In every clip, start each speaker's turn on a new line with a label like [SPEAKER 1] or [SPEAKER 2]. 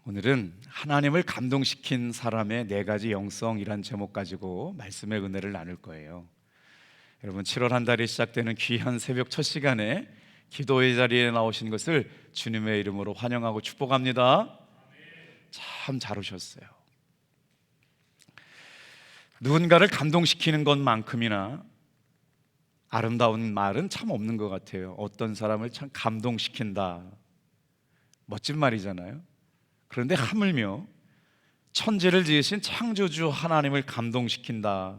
[SPEAKER 1] 오늘은 하나님을 감동시킨 사람의 4가지 영성이란 제목 가지고 말씀의 은혜를 나눌 거예요. 여러분, 7월 한 달이 시작되는 귀한 새벽 첫 시간에 기도의 자리에 나오신 것을 주님의 이름으로 환영하고 축복합니다. 참 잘 오셨어요. 누군가를 감동시키는 것만큼이나 아름다운 말은 참 없는 것 같아요. 어떤 사람을 참 감동시킨다, 멋진 말이잖아요. 그런데 하물며 천지를 지으신 창조주 하나님을 감동시킨다,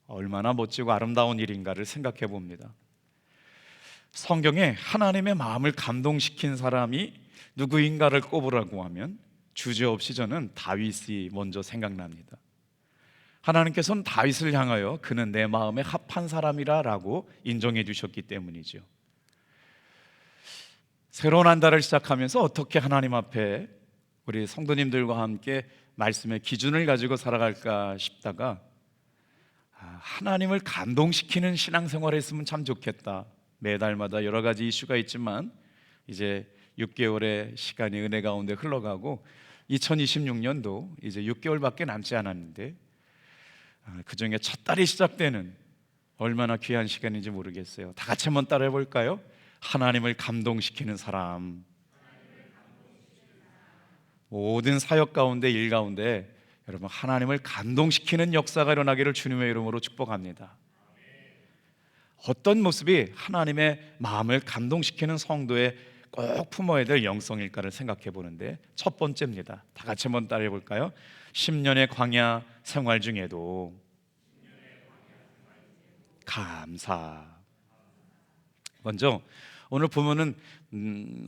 [SPEAKER 1] 얼마나 멋지고 아름다운 일인가를 생각해 봅니다. 성경에 하나님의 마음을 감동시킨 사람이 누구인가를 꼽으라고 하면 주저없이 저는 다윗이 먼저 생각납니다. 하나님께서는 다윗을 향하여 그는 내 마음에 합한 사람이라 라고 인정해 주셨기 때문이죠. 새로운 한 달을 시작하면서 어떻게 하나님 앞에 우리 성도님들과 함께 말씀의 기준을 가지고 살아갈까 싶다가 하나님을 감동시키는 신앙생활을 했으면 참 좋겠다. 매달마다 여러 가지 이슈가 있지만 이제 6개월의 시간이 은혜 가운데 흘러가고 2026년도 이제 6개월밖에 남지 않았는데 그 중에 첫 달이 시작되는 얼마나 귀한 시간인지 모르겠어요. 다 같이 한번 따라해 볼까요? 하나님을 감동시키는 사람. 모든 사역 가운데, 일 가운데 여러분, 하나님을 감동시키는 역사가 일어나기를 주님의 이름으로 축복합니다. 어떤 모습이 하나님의 마음을 감동시키는 성도의 꼭 품어야 될 영성일까를 생각해 보는데, 첫 번째입니다. 다 같이 한번 따라해 볼까요? 10년의 광야 생활 중에도 감사. 먼저 오늘 보면은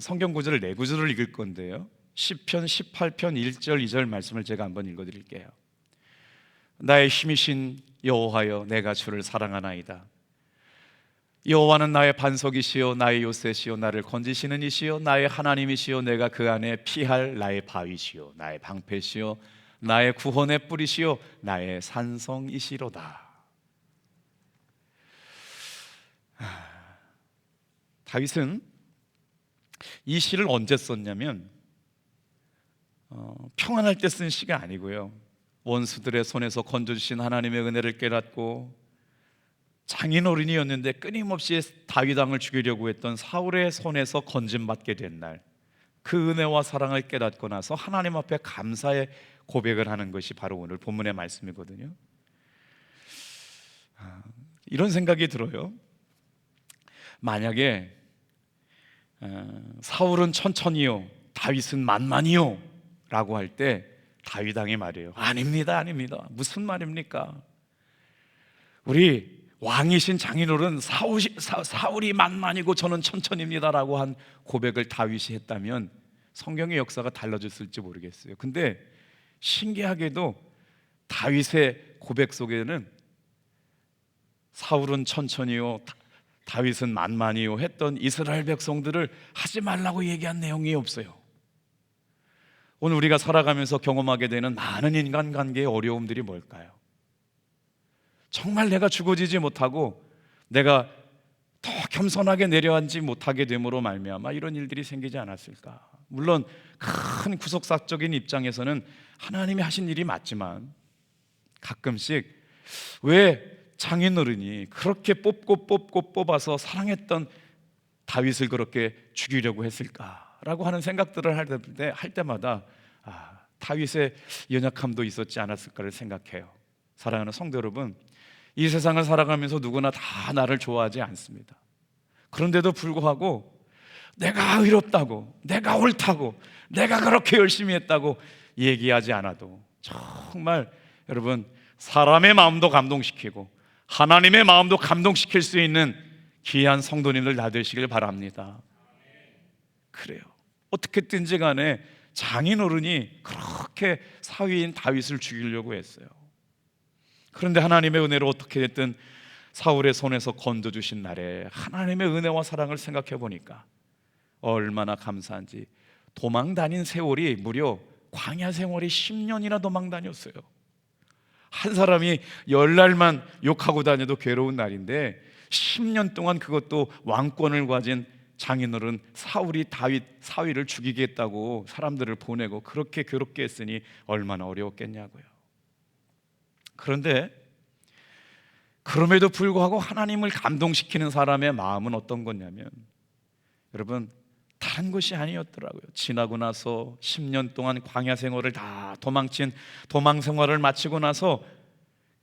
[SPEAKER 1] 성경 구절을 4구절을 읽을 건데요, 시편 18편 1절 2절 말씀을 제가 한번 읽어드릴게요. 나의 힘이신 여호와여, 내가 주를 사랑하나이다. 여호와는 나의 반석이시요 나의 요새시요 나를 건지시는 이시요 나의 하나님이시요 내가 그 안에 피할 나의 바위시요 나의 방패시요 나의 구원의 뿌리시요 나의 산성이시로다. 다윗은 이 시를 언제 썼냐면 평안할 때 쓴 시가 아니고요, 원수들의 손에서 건져주신 하나님의 은혜를 깨닫고 장인어른이었는데 끊임없이 다윗 왕을 죽이려고 했던 사울의 손에서 건짐받게 된 날, 그 은혜와 사랑을 깨닫고 나서 하나님 앞에 감사의 고백을 하는 것이 바로 오늘 본문의 말씀이거든요. 이런 생각이 들어요. 만약에 사울은 천천히요 다윗은 만만히요 라고 할 때 다윗 왕이 말해요, 아닙니다, 아닙니다. 무슨 말입니까? 우리 왕이신 장인어른 사울이 만만이고 저는 천천입니다 라고 한 고백을 다윗이 했다면 성경의 역사가 달라졌을지 모르겠어요. 근데 신기하게도 다윗의 고백 속에는 사울은 천천히요 다윗은 만만히요 했던 이스라엘 백성들을 하지 말라고 얘기한 내용이 없어요. 오늘 우리가 살아가면서 경험하게 되는 많은 인간관계의 어려움들이 뭘까요? 정말 내가 죽어지지 못하고 내가 더 겸손하게 내려앉지 못하게 됨으로 말미암아 이런 일들이 생기지 않았을까? 물론 큰 구속사적인 입장에서는 하나님이 하신 일이 맞지만 가끔씩 왜 장인어른이 그렇게 뽑아서 사랑했던 다윗을 그렇게 죽이려고 했을까라고 하는 생각들을 할 때마다 다윗의 연약함도 있었지 않았을까를 생각해요. 사랑하는 성도 여러분, 이 세상을 살아가면서 누구나 다 나를 좋아하지 않습니다. 그런데도 불구하고 내가 의롭다고, 내가 옳다고, 내가 그렇게 열심히 했다고 얘기하지 않아도 정말 여러분, 사람의 마음도 감동시키고 하나님의 마음도 감동시킬 수 있는 귀한 성도님들 다 되시길 바랍니다. 그래요. 어떻게든지 간에 장인어른이 그렇게 사위인 다윗을 죽이려고 했어요. 그런데 하나님의 은혜로 어떻게 됐든 사울의 손에서 건져주신 날에 하나님의 은혜와 사랑을 생각해 보니까 얼마나 감사한지. 도망 다닌 세월이 무려 광야 생활이 10년이나 도망 다녔어요. 한 사람이 10날만 욕하고 다녀도 괴로운 날인데 10년 동안 그것도 왕권을 가진 장인어른 사울이 다윗 사위를 죽이겠다고 사람들을 보내고 그렇게 괴롭게 했으니 얼마나 어려웠겠냐고요. 그런데 그럼에도 불구하고 하나님을 감동시키는 사람의 마음은 어떤 거냐면, 여러분, 다른 것이 아니었더라고요. 지나고 나서 10년 동안 광야 생활을 다 도망친 도망 생활을 마치고 나서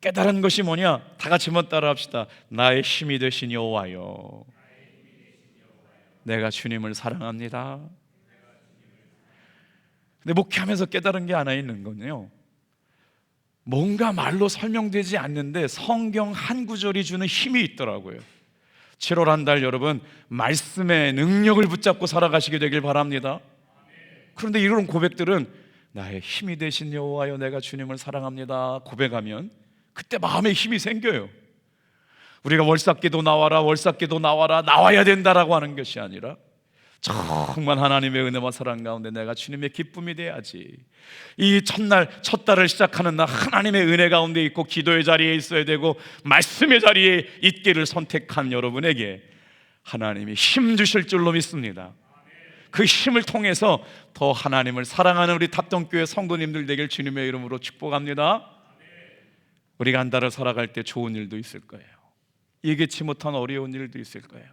[SPEAKER 1] 깨달은 것이 뭐냐? 다 같이 한번 따라합시다. 나의 힘이 되신 여호와여, 내가 주님을 사랑합니다. 근데 목회하면서 깨달은 게 하나 있는 건요, 뭔가 말로 설명되지 않는데 성경 한 구절이 주는 힘이 있더라고요. 7월 한 달 여러분, 말씀의 능력을 붙잡고 살아가시게 되길 바랍니다. 그런데 이런 고백들은 나의 힘이 되신 여호와여, 내가 주님을 사랑합니다 고백하면 그때 마음에 힘이 생겨요. 우리가 월삭기도 나와라, 월삭기도 나와라, 나와야 된다라고 하는 것이 아니라 정말 하나님의 은혜와 사랑 가운데 내가 주님의 기쁨이 돼야지. 이 첫날, 첫 달을 시작하는 날 하나님의 은혜 가운데 있고 기도의 자리에 있어야 되고 말씀의 자리에 있기를 선택한 여러분에게 하나님이 힘 주실 줄로 믿습니다. 그 힘을 통해서 더 하나님을 사랑하는 우리 탑동교회 성도님들 되길 주님의 이름으로 축복합니다. 우리가 한 달을 살아갈 때 좋은 일도 있을 거예요. 예기치 못한 어려운 일도 있을 거예요.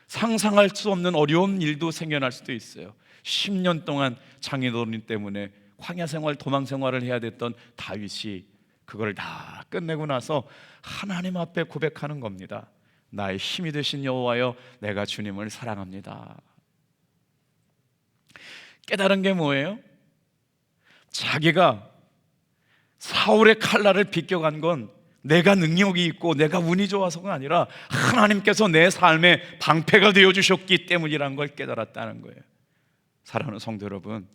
[SPEAKER 1] 상상할 수 없는 어려운 일도 생겨날 수도 있어요. 10년 동안 장인어른 때문에 광야 생활, 도망 생활을 해야 됐던 다윗이 그걸 다 끝내고 나서 하나님 앞에 고백하는 겁니다. 나의 힘이 되신 여호와여, 내가 주님을 사랑합니다. 깨달은 게 뭐예요? 자기가 사울의 칼날을 비껴간 건 내가 능력이 있고 내가 운이 좋아서가 아니라 하나님께서 내 삶의 방패가 되어주셨기 때문이라는 걸 깨달았다는 거예요. 사랑하는 성도 여러분,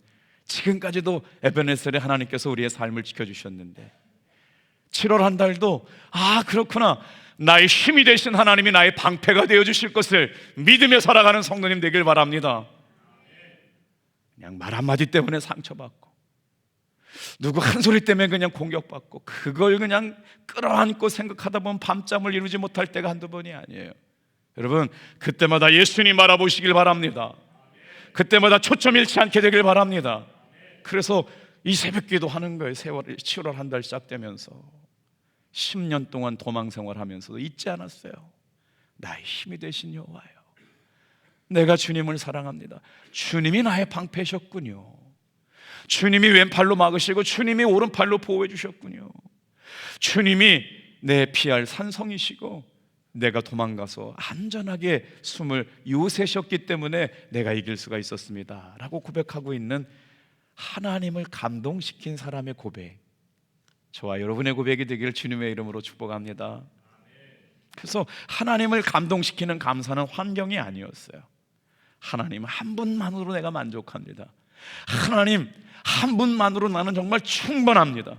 [SPEAKER 1] 지금까지도 에베네셀에 하나님께서 우리의 삶을 지켜주셨는데 7월 한 달도 그렇구나, 나의 힘이 되신 하나님이 나의 방패가 되어주실 것을 믿으며 살아가는 성도님 되길 바랍니다. 그냥 말 한마디 때문에 상처받고 누구 한 소리 때문에 그냥 공격받고 그걸 그냥 끌어안고 생각하다 보면 밤잠을 이루지 못할 때가 한두 번이 아니에요. 여러분, 그때마다 예수님 알아보시길 바랍니다. 그때마다 초점 잃지 않게 되길 바랍니다. 그래서 이 새벽기도 하는 거예요. 7월 한 달 시작되면서 10년 동안 도망 생활하면서도 잊지 않았어요. 나의 힘이 되신 여호와요, 내가 주님을 사랑합니다. 주님이 나의 방패셨군요. 주님이 왼팔로 막으시고 주님이 오른팔로 보호해 주셨군요. 주님이 내 피할 산성이시고 내가 도망가서 안전하게 숨을 요새셨기 때문에 내가 이길 수가 있었습니다 라고 고백하고 있는 하나님을 감동시킨 사람의 고백, 저와 여러분의 고백이 되기를 주님의 이름으로 축복합니다. 그래서 하나님을 감동시키는 감사는 환경이 아니었어요. 하나님 한 분만으로 내가 만족합니다. 하나님 한 분만으로 나는 정말 충분합니다.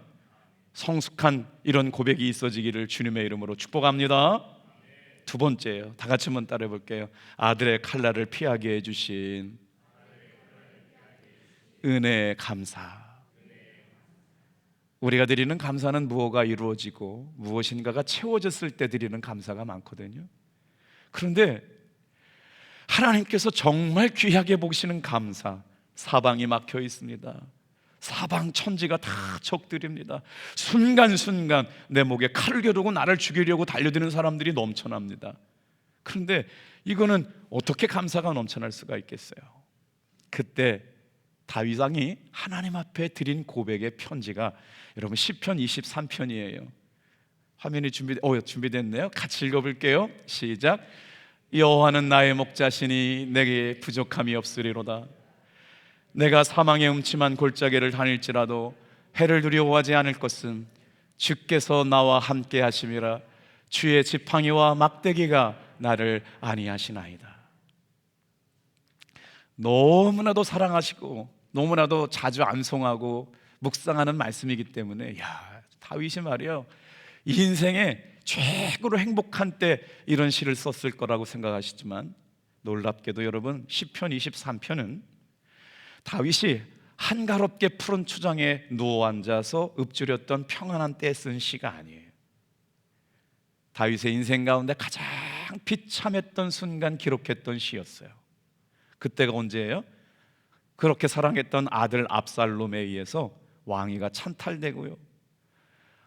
[SPEAKER 1] 성숙한 이런 고백이 있어지기를 주님의 이름으로 축복합니다. 두 번째예요. 다 같이 한번 따라해 볼게요. 아들의 칼날을 피하게 해주신 은혜의 감사. 우리가 드리는 감사는 무엇가 이루어지고 무엇인가가 채워졌을 때 드리는 감사가 많거든요. 그런데 하나님께서 정말 귀하게 보시는 감사, 사방이 막혀 있습니다. 사방 천지가 다 적들입니다. 순간순간 내 목에 칼을 겨루고 나를 죽이려고 달려드는 사람들이 넘쳐납니다. 그런데 이거는 어떻게 감사가 넘쳐날 수가 있겠어요? 그때 다윗 왕이 하나님 앞에 드린 고백의 편지가 여러분 시편 23편이에요. 화면이 준비됐네요. 같이 읽어볼게요. 시작. 여호와는 나의 목자시니 내게 부족함이 없으리로다. 내가 사망의 음침한 골짜기를 다닐지라도 해를 두려워하지 않을 것은 주께서 나와 함께 하심이라. 주의 지팡이와 막대기가 나를 안위하시나이다. 너무나도 사랑하시고 너무나도 자주 암송하고 묵상하는 말씀이기 때문에 다윗이 말이요, 인생에 최고로 행복한 때 이런 시를 썼을 거라고 생각하시지만 놀랍게도 여러분 시편 23편은 다윗이 한가롭게 푸른 초장에 누워 앉아서 읊조렸던 평안한 때에 쓴 시가 아니에요. 다윗의 인생 가운데 가장 비참했던 순간 기록했던 시였어요. 그때가 언제예요? 그렇게 사랑했던 아들 압살롬에 의해서 왕위가 찬탈되고요,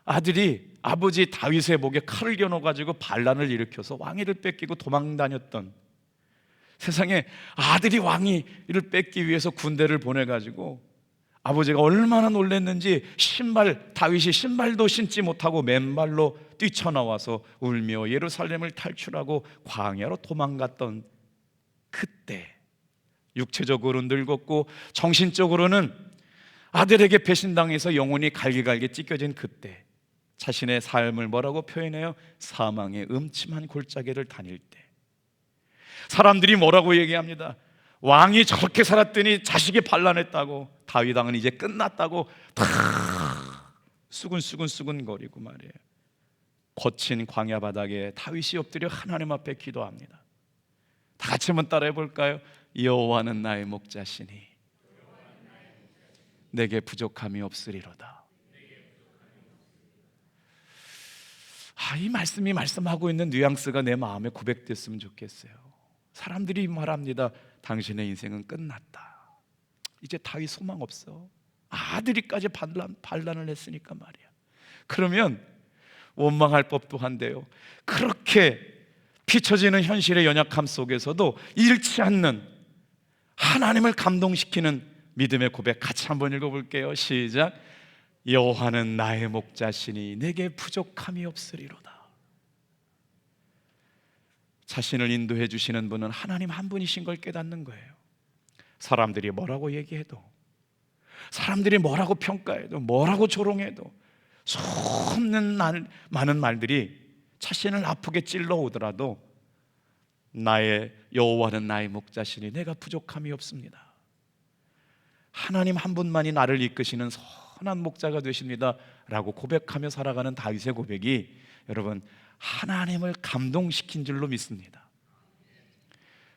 [SPEAKER 1] 아들이 아버지 다윗의 목에 칼을 겨눠가지고 반란을 일으켜서 왕위를 뺏기고 도망다녔던, 세상에 아들이 왕위를 뺏기 위해서 군대를 보내가지고 아버지가 얼마나 놀랐는지 다윗이 신발도 신지 못하고 맨발로 뛰쳐나와서 울며 예루살렘을 탈출하고 광야로 도망갔던 그때, 육체적으로는 늙었고 정신적으로는 아들에게 배신당해서 영혼이 갈기갈기 찢겨진 그때, 자신의 삶을 뭐라고 표현해요? 사망의 음침한 골짜기를 다닐 때 사람들이 뭐라고 얘기합니다. 왕이 저렇게 살았더니 자식이 반란했다고, 다윗 왕은 이제 끝났다고 다 수근수근거리고 말이에요. 거친 광야 바닥에 다윗이 엎드려 하나님 앞에 기도합니다. 다 같이 한번 따라해 볼까요? 여호와는 나의 목자시니 내게 부족함이 없으리로다. 이 말씀이 말씀하고 있는 뉘앙스가 내 마음에 고백됐으면 좋겠어요. 사람들이 말합니다. 당신의 인생은 끝났다. 이제 다윗 소망 없어. 아들이까지 반란을 했으니까 말이야. 그러면 원망할 법도 한데요, 그렇게 비춰지는 현실의 연약함 속에서도 잃지 않는 하나님을 감동시키는 믿음의 고백 같이 한번 읽어볼게요. 시작. 여호와는 나의 목자시니 내게 부족함이 없으리로다. 자신을 인도해 주시는 분은 하나님 한 분이신 걸 깨닫는 거예요. 사람들이 뭐라고 얘기해도, 사람들이 뭐라고 평가해도, 뭐라고 조롱해도, 수없는 많은 말들이 자신을 아프게 찔러오더라도 나의 여호와는 나의 목자시니 내가 부족함이 없습니다. 하나님 한 분만이 나를 이끄시는 선한 목자가 되십니다 라고 고백하며 살아가는 다윗의 고백이 여러분 하나님을 감동시킨 줄로 믿습니다.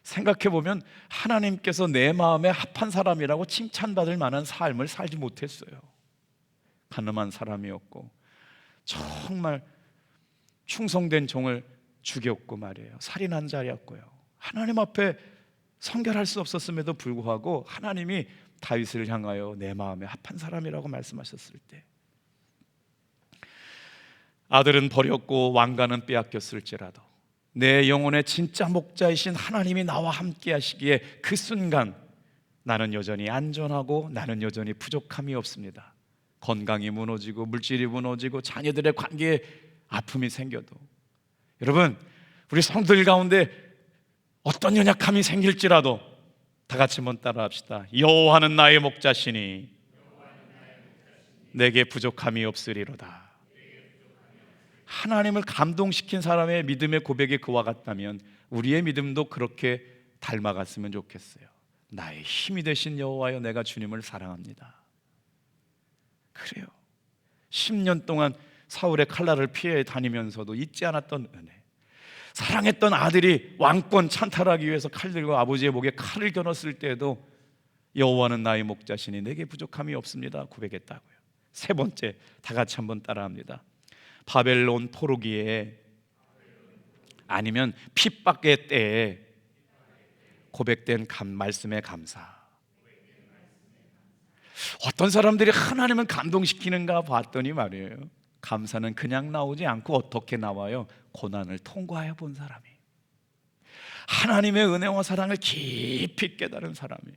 [SPEAKER 1] 생각해보면 하나님께서 내 마음에 합한 사람이라고 칭찬받을 만한 삶을 살지 못했어요. 가늠한 사람이었고 정말 충성된 종을 죽였고 말이에요. 살인한 자였고요. 하나님 앞에 성결할 수 없었음에도 불구하고 하나님이 다윗을 향하여 내 마음에 합한 사람이라고 말씀하셨을 때, 아들은 버렸고 왕가는 빼앗겼을지라도 내 영혼의 진짜 목자이신 하나님이 나와 함께 하시기에 그 순간 나는 여전히 안전하고 나는 여전히 부족함이 없습니다. 건강이 무너지고 물질이 무너지고 자녀들의 관계에 아픔이 생겨도, 여러분 우리 성도들 가운데 어떤 연약함이 생길지라도 다 같이 한번 따라합시다. 여호와는 나의 목자시니 내게 부족함이 없으리로다. 하나님을 감동시킨 사람의 믿음의 고백이 그와 같다면 우리의 믿음도 그렇게 닮아갔으면 좋겠어요. 나의 힘이 되신 여호와여, 내가 주님을 사랑합니다. 그래요. 10년 동안 사울의 칼날을 피해 다니면서도 잊지 않았던 은혜, 사랑했던 아들이 왕권 찬탈하기 위해서 칼 들고 아버지의 목에 칼을 겨눴을 때에도 여호와는 나의 목자시니 내게 부족함이 없습니다 고백했다고요. 세 번째, 다 같이 한번 따라합니다. 바벨론 포로기에 아니면 핍박의 때에 고백된 말씀의 감사. 어떤 사람들이 하나님을 감동시키는가 봤더니 말이에요, 감사는 그냥 나오지 않고 어떻게 나와요? 고난을 통과해 본 사람이, 하나님의 은혜와 사랑을 깊이 깨달은 사람이,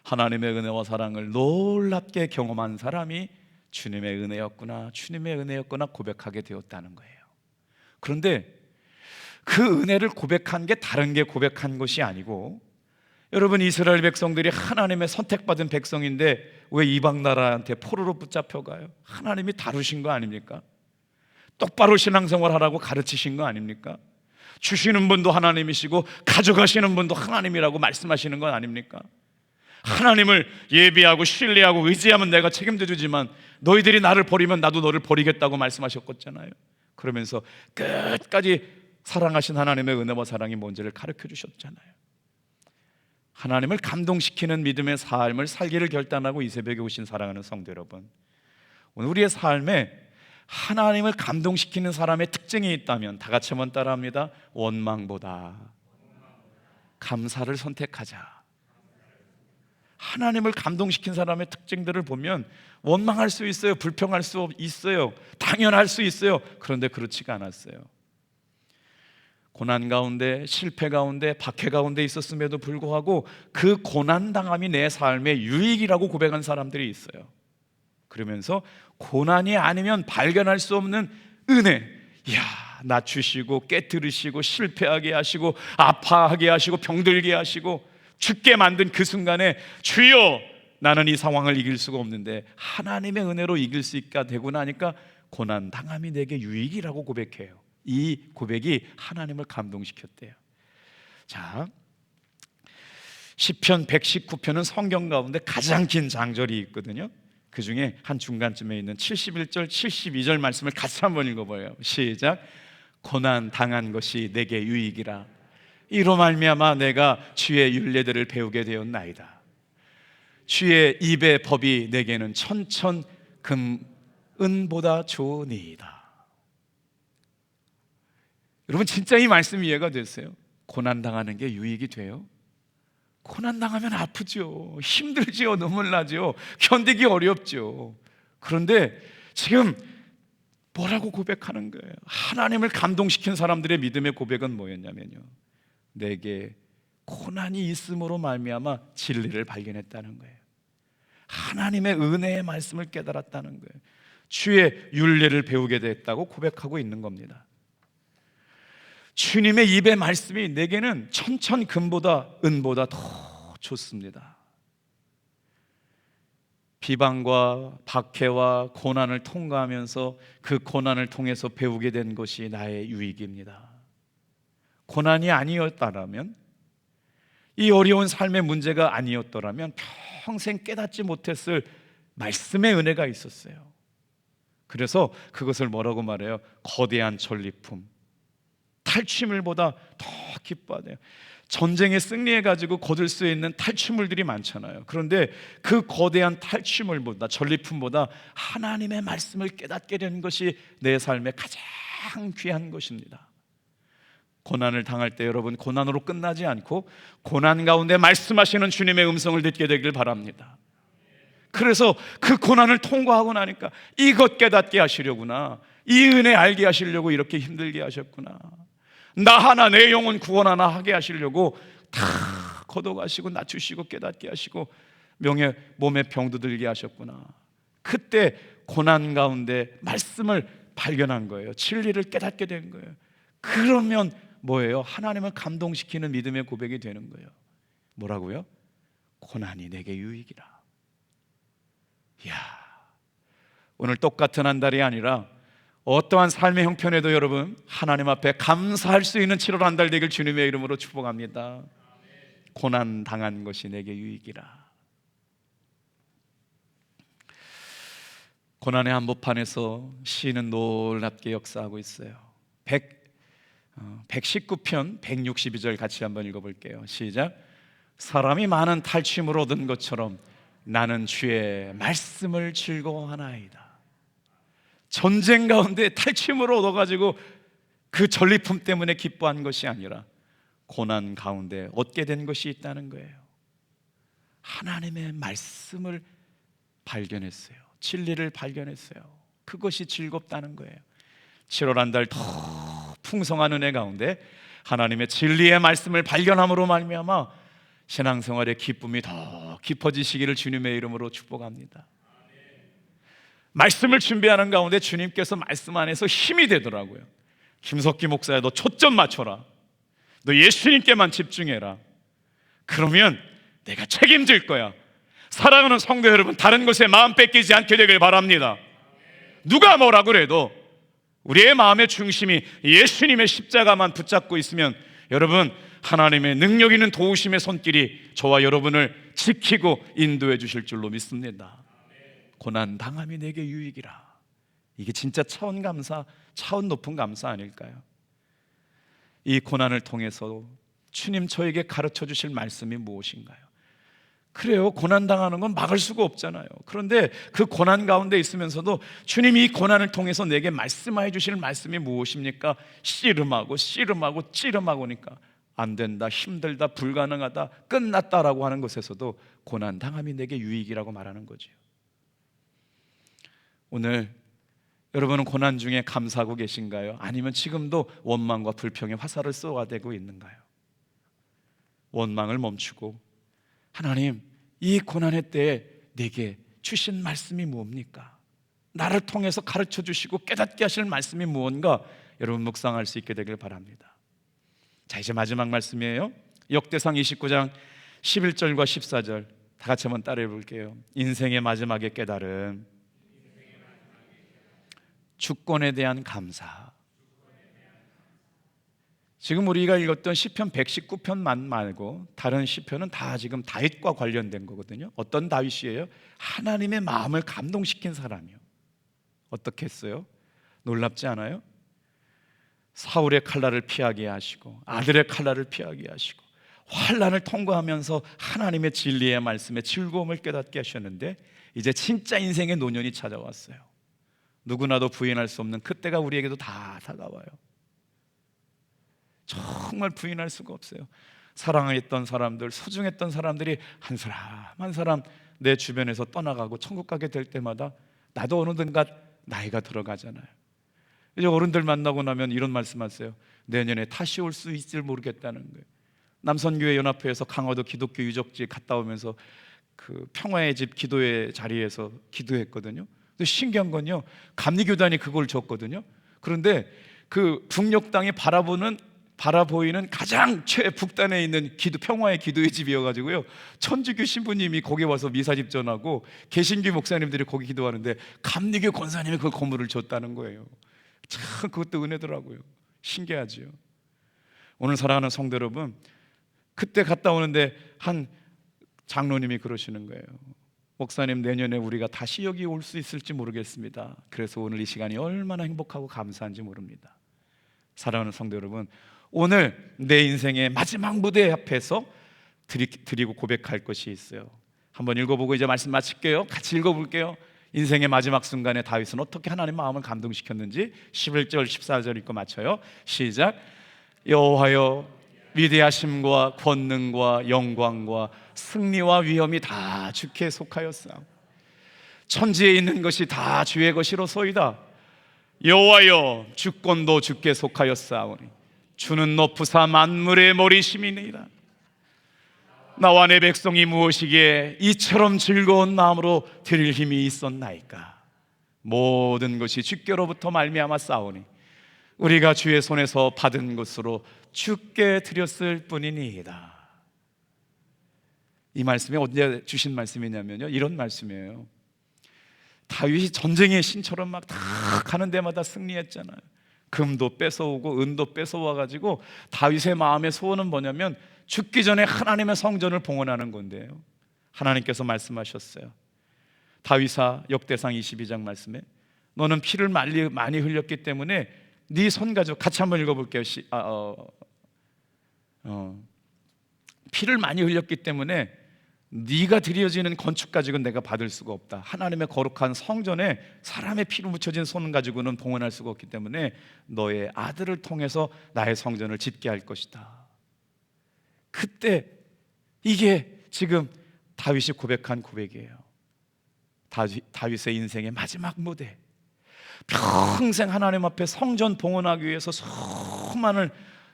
[SPEAKER 1] 하나님의 은혜와 사랑을 놀랍게 경험한 사람이 주님의 은혜였구나, 주님의 은혜였구나 고백하게 되었다는 거예요. 그런데 그 은혜를 고백한 게 다른 게 고백한 것이 아니고, 여러분 이스라엘 백성들이 하나님의 선택받은 백성인데 왜 이방 나라한테 포로로 붙잡혀가요? 하나님이 다루신 거 아닙니까? 똑바로 신앙생활 하라고 가르치신 거 아닙니까? 주시는 분도 하나님이시고 가져가시는 분도 하나님이라고 말씀하시는 건 아닙니까? 하나님을 예비하고 신뢰하고 의지하면 내가 책임져 주지만 너희들이 나를 버리면 나도 너를 버리겠다고 말씀하셨잖아요. 그러면서 끝까지 사랑하신 하나님의 은혜와 사랑이 뭔지를 가르쳐 주셨잖아요. 하나님을 감동시키는 믿음의 삶을 살기를 결단하고 이 새벽에 오신 사랑하는 성도 여러분, 오늘 우리의 삶에 하나님을 감동시키는 사람의 특징이 있다면 다 같이 한번 따라합니다. 원망보다 감사를 선택하자. 하나님을 감동시킨 사람의 특징들을 보면 원망할 수 있어요, 불평할 수 있어요, 당연할 수 있어요. 그런데 그렇지가 않았어요. 고난 가운데, 실패 가운데, 박해 가운데 있었음에도 불구하고 그 고난당함이 내 삶의 유익이라고 고백한 사람들이 있어요. 그러면서 고난이 아니면 발견할 수 없는 은혜, 이야, 낮추시고 깨뜨리시고 실패하게 하시고 아파하게 하시고 병들게 하시고 죽게 만든 그 순간에 주여, 나는 이 상황을 이길 수가 없는데 하나님의 은혜로 이길 수 있게 되고 나니까 고난당함이 내게 유익이라고 고백해요. 이 고백이 하나님을 감동시켰대요. 자, 시편 119편은 성경 가운데 가장 긴 장절이 있거든요. 그 중에 한 중간쯤에 있는 71절, 72절 말씀을 같이 한번 읽어봐요. 시작. 고난 당한 것이 내게 유익이라. 이로 말미암아 내가 주의 율례들을 배우게 되었나이다. 주의 입의 법이 내게는 천천 금은보다 좋으니이다. 여러분, 진짜 이 말씀이 이해가 됐어요? 고난 당하는 게 유익이 돼요? 고난 당하면 아프죠, 힘들죠, 눈물 나죠, 견디기 어렵죠. 그런데 지금 뭐라고 고백하는 거예요? 하나님을 감동시킨 사람들의 믿음의 고백은 뭐였냐면요, 내게 고난이 있음으로 말미암아 진리를 발견했다는 거예요. 하나님의 은혜의 말씀을 깨달았다는 거예요. 주의 율례를 배우게 됐다고 고백하고 있는 겁니다. 주님의 입의 말씀이 내게는 천천금보다 은보다 더 좋습니다. 비방과 박해와 고난을 통과하면서 그 고난을 통해서 배우게 된 것이 나의 유익입니다. 고난이 아니었다면, 이 어려운 삶의 문제가 아니었더라면 평생 깨닫지 못했을 말씀의 은혜가 있었어요. 그래서 그것을 뭐라고 말해요? 거대한 전리품, 탈취물보다 더 기뻐하대요. 전쟁에 승리해가지고 거둘 수 있는 탈취물들이 많잖아요. 그런데 그 거대한 탈취물보다, 전리품보다 하나님의 말씀을 깨닫게 되는 것이 내 삶의 가장 귀한 것입니다. 고난을 당할 때 여러분, 고난으로 끝나지 않고 고난 가운데 말씀하시는 주님의 음성을 듣게 되길 바랍니다. 그래서 그 고난을 통과하고 나니까 이것 깨닫게 하시려구나, 이 은혜 알게 하시려고 이렇게 힘들게 하셨구나, 나 하나 내 영혼 구원 하나 하게 하시려고 다 걷어가시고 낮추시고 깨닫게 하시고 몸에 병도 들게 하셨구나. 그때 고난 가운데 말씀을 발견한 거예요. 진리를 깨닫게 된 거예요. 그러면 뭐예요? 하나님을 감동시키는 믿음의 고백이 되는 거예요. 뭐라고요? 고난이 내게 유익이라. 이야, 오늘 똑같은 한 달이 아니라 어떠한 삶의 형편에도 여러분, 하나님 앞에 감사할 수 있는 7월 한 달 되길 주님의 이름으로 축복합니다. 고난 당한 것이 내게 유익이라. 고난의 한복판에서 시인은 놀랍게 역사하고 있어요. 119편 162절 같이 한번 읽어볼게요. 시작. 사람이 많은 탈취물을 얻은 것처럼 나는 주의 말씀을 즐거워하나이다. 전쟁 가운데 탈취물을 얻어가지고 그 전리품 때문에 기뻐한 것이 아니라 고난 가운데 얻게 된 것이 있다는 거예요. 하나님의 말씀을 발견했어요. 진리를 발견했어요. 그것이 즐겁다는 거예요. 7월 한 달 더 풍성한 은혜 가운데 하나님의 진리의 말씀을 발견함으로 말미암아 신앙생활의 기쁨이 더 깊어지시기를 주님의 이름으로 축복합니다. 말씀을 준비하는 가운데 주님께서 말씀 안에서 힘이 되더라고요. 김석기 목사야, 너 초점 맞춰라, 너 예수님께만 집중해라, 그러면 내가 책임질 거야. 사랑하는 성도 여러분, 다른 것에 마음 뺏기지 않게 되길 바랍니다. 누가 뭐라 그래도 우리의 마음의 중심이 예수님의 십자가만 붙잡고 있으면 여러분, 하나님의 능력 있는 도우심의 손길이 저와 여러분을 지키고 인도해 주실 줄로 믿습니다. 고난 당함이 내게 유익이라. 이게 진짜 차원 감사, 차원 높은 감사 아닐까요? 이 고난을 통해서 주님 저에게 가르쳐 주실 말씀이 무엇인가요? 그래요. 고난당하는 건 막을 수가 없잖아요. 그런데 그 고난 가운데 있으면서도 주님이 이 고난을 통해서 내게 말씀해 주실 말씀이 무엇입니까? 씨름하고 씨름하고 찌름하고니까 안 된다, 힘들다, 불가능하다, 끝났다라고 하는 것에서도 고난당함이 내게 유익이라고 말하는 거죠. 오늘 여러분은 고난 중에 감사하고 계신가요? 아니면 지금도 원망과 불평의 화살을 쏘아대고 있는가요? 원망을 멈추고 하나님, 이 고난의 때에 내게 주신 말씀이 무엇입니까? 나를 통해서 가르쳐 주시고 깨닫게 하실 말씀이 무언가 여러분 묵상할 수 있게 되길 바랍니다. 자, 이제 마지막 말씀이에요. 역대상 29장 11절과 14절 다 같이 한번 따라해 볼게요. 인생의 마지막에 깨달은 주권에 대한 감사. 지금 우리가 읽었던 시편 119편만 말고 다른 시편은 다 지금 다윗과 관련된 거거든요. 어떤 다윗이에요? 하나님의 마음을 감동시킨 사람이요. 어떻게 했어요? 놀랍지 않아요? 사울의 칼날을 피하게 하시고 아들의 칼날을 피하게 하시고 환난을 통과하면서 하나님의 진리의 말씀에 즐거움을 깨닫게 하셨는데 이제 진짜 인생의 노년이 찾아왔어요. 누구나도 부인할 수 없는 그때가 우리에게도 다 다가와요. 정말 부인할 수가 없어요. 사랑했던 사람들, 소중했던 사람들이 한 사람 한 사람 내 주변에서 떠나가고 천국 가게 될 때마다 나도 어느든가 나이가 들어가잖아요. 이제 어른들 만나고 나면 이런 말씀하세요. 내년에 다시 올 수 있을 모르겠다는 거예요. 남선교회 연합회에서 강화도 기독교 유적지 갔다 오면서 그 평화의 집 기도회 자리에서 기도했거든요. 근데 신기한 건요, 감리교단이 그걸 줬거든요. 그런데 그 북녘 땅이 바라보이는 가장 최북단에 있는 평화의 기도의 집이어가지고요, 천주교 신부님이 거기 와서 미사 집전하고 개신교 목사님들이 거기 기도하는데 감리교 권사님이 그 건물을 줬다는 거예요. 참 그것도 은혜더라고요. 신기하지요. 오늘 사랑하는 성도 여러분, 그때 갔다 오는데 한 장로님이 그러시는 거예요. 목사님, 내년에 우리가 다시 여기 올 수 있을지 모르겠습니다. 그래서 오늘 이 시간이 얼마나 행복하고 감사한지 모릅니다. 사랑하는 성도 여러분, 오늘 내 인생의 마지막 무대 앞에서 드리고 고백할 것이 있어요. 한번 읽어보고 이제 말씀 마칠게요. 같이 읽어볼게요. 인생의 마지막 순간에 다윗은 어떻게 하나님 마음을 감동시켰는지 11절 14절 읽고 마쳐요. 시작. 여호와여, 위대하심과 권능과 영광과 승리와 위엄이 다 주께 속하였사오니 천지에 있는 것이 다 주의 것이로소이다. 여호와여, 주권도 주께 속하였사오니 주는 높으사 만물의 머리심이니이다. 나와 내 백성이 무엇이기에 이처럼 즐거운 마음으로 드릴 힘이 있었나이까. 모든 것이 주께로부터 말미암아 싸우니 우리가 주의 손에서 받은 것으로 주께 드렸을 뿐이니이다. 이 말씀이 언제 주신 말씀이냐면요, 이런 말씀이에요. 다윗이 전쟁의 신처럼 막 다 가는 데마다 승리했잖아요. 금도 뺏어오고 은도 뺏어와가지고 다윗의 마음의 소원은 뭐냐면 죽기 전에 하나님의 성전을 봉헌하는 건데요, 하나님께서 말씀하셨어요. 다윗아, 역대상 22장 말씀에 너는 피를 많이 흘렸기 때문에 네 손가락, 같이 한번 읽어볼게요. 피를 많이 흘렸기 때문에 네가 드려지는 건축 가지고는 내가 받을 수가 없다. 하나님의 거룩한 성전에 사람의 피를 묻혀진 손 가지고는 봉헌할 수가 없기 때문에 너의 아들을 통해서 나의 성전을 짓게 할 것이다. 그때 이게 지금 다윗이 고백한 고백이에요. 다윗의 인생의 마지막 무대, 평생 하나님 앞에 성전 봉헌하기 위해서 수많은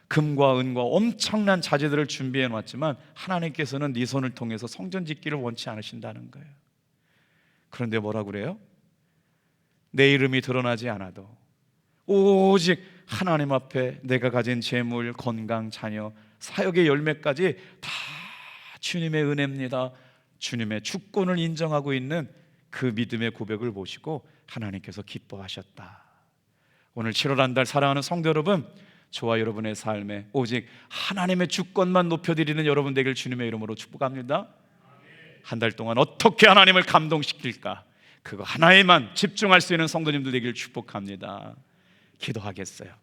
[SPEAKER 1] 금과 은과 엄청난 자재들을 준비해 놨지만 하나님께서는 네 손을 통해서 성전 짓기를 원치 않으신다는 거예요. 그런데 뭐라고 그래요? 내 이름이 드러나지 않아도 오직 하나님 앞에 내가 가진 재물, 건강, 자녀, 사역의 열매까지 다 주님의 은혜입니다. 주님의 주권을 인정하고 있는 그 믿음의 고백을 보시고 하나님께서 기뻐하셨다. 오늘 7월 한 달 사랑하는 성도 여러분, 저와 여러분의 삶에 오직 하나님의 주권만 높여드리는 여러분 되길 주님의 이름으로 축복합니다. 한 달 동안 어떻게 하나님을 감동시킬까, 그거 하나에만 집중할 수 있는 성도님들 되길 축복합니다. 기도하겠어요.